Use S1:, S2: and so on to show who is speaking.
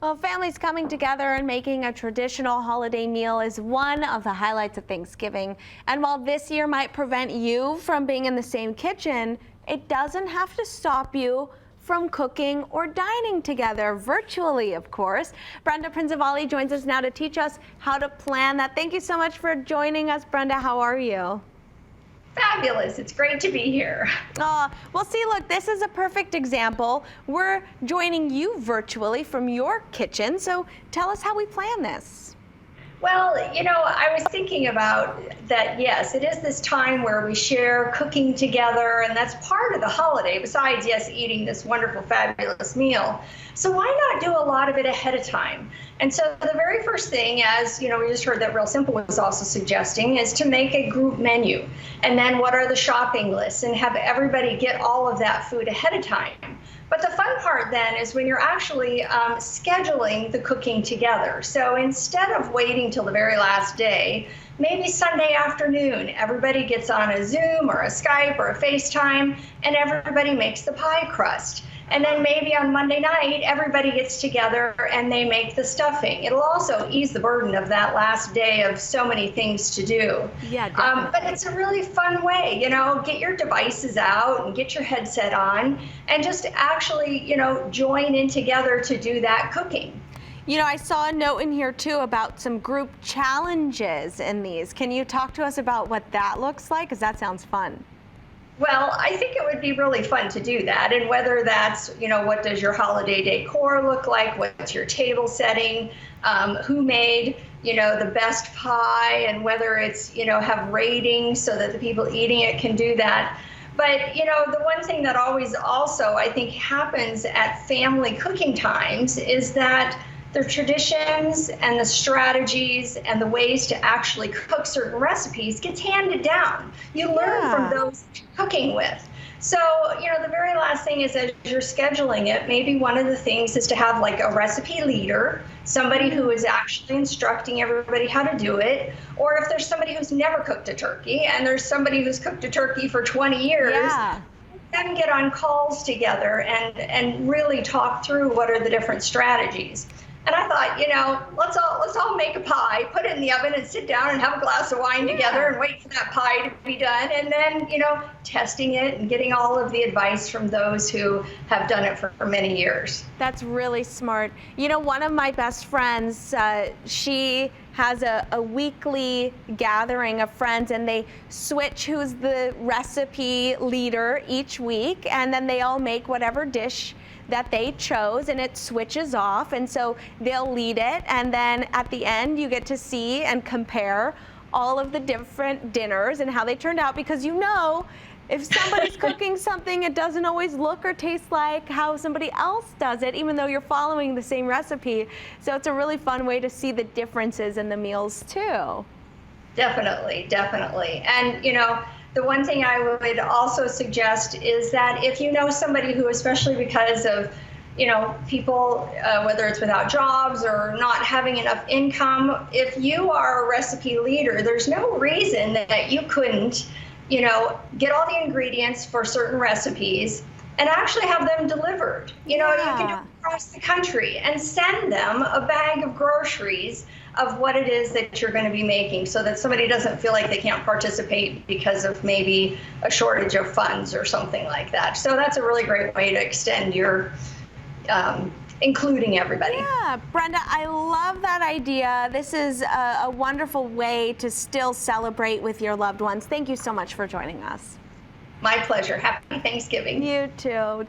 S1: Well, families coming together and making a traditional holiday meal is one of the highlights of Thanksgiving. And while this year might prevent you from being in the same kitchen, it doesn't have to stop you from cooking or dining together, virtually, of course. Brenda Prinzavalli joins us now to teach us how to plan that. Thank you so much for joining us, Brenda. How are you?
S2: Fabulous. It's great to be here.
S1: Well, see, look, this is a perfect example. We're joining you virtually from your kitchen, so tell us how we plan this.
S2: Well, I was thinking about that, yes, it is this time where we share cooking together, and that's part of the holiday, besides, yes, eating this wonderful, fabulous meal. So why not do a lot of it ahead of time? And so the very first thing, as we just heard that Real Simple was also suggesting, is to make a group menu. And then what are the shopping lists, and have everybody get all of that food ahead of time. But the fun part then is when you're actually scheduling the cooking together. So instead of waiting till the very last day, maybe Sunday afternoon, everybody gets on a Zoom or a Skype or a FaceTime, and everybody makes the pie crust. And then maybe on Monday night, everybody gets together and they make the stuffing. It'll also ease the burden of that last day of so many things to do.
S1: Yeah, definitely.
S2: But it's a really fun way, get your devices out and get your headset on and just actually, join in together to do that cooking.
S1: I saw a note in here too about some group challenges in these. Can you talk to us about what that looks like? Because that sounds fun.
S2: Well, I think it would be really fun to do that. And whether that's, what does your holiday decor look like? What's your table setting? Who made, the best pie? And whether it's, have ratings so that the people eating it can do that. But, the one thing that always also I think happens at family cooking times is that the traditions and the strategies and the ways to actually cook certain recipes gets handed down. You learn from those you're cooking with. So, the very last thing is, as you're scheduling it, maybe one of the things is to have like a recipe leader, somebody who is actually instructing everybody how to do it. Or if there's somebody who's never cooked a turkey and there's somebody who's cooked a turkey for 20 years, then get on calls together and really talk through what are the different strategies. And I thought, let's all make a pie, put it in the oven and sit down and have a glass of wine together and wait for that pie to be done. And then, testing it and getting all of the advice from those who have done it for many years.
S1: That's really smart. One of my best friends, she has a weekly gathering of friends, and they switch who's the recipe leader each week, and then they all make whatever dish that they chose, and it switches off, and so they'll lead it, and then at the end you get to see and compare all of the different dinners and how they turned out, because if somebody's cooking something, it doesn't always look or taste like how somebody else does it, even though you're following the same recipe. So it's a really fun way to see the differences in the meals too.
S2: Definitely, definitely. And the one thing I would also suggest is that if you know somebody who, especially because of, people, whether it's without jobs or not having enough income, if you are a recipe leader, there's no reason that you couldn't, get all the ingredients for certain recipes and actually have them delivered. You can do it across the country and send them a bag of groceries of what it is that you're going to be making, so that somebody doesn't feel like they can't participate because of maybe a shortage of funds or something like that. So that's a really great way to extend your including everybody.
S1: Yeah, Brenda, I love that idea. This is a wonderful way to still celebrate with your loved ones. Thank you so much for joining us.
S2: My pleasure. Happy Thanksgiving.
S1: You too.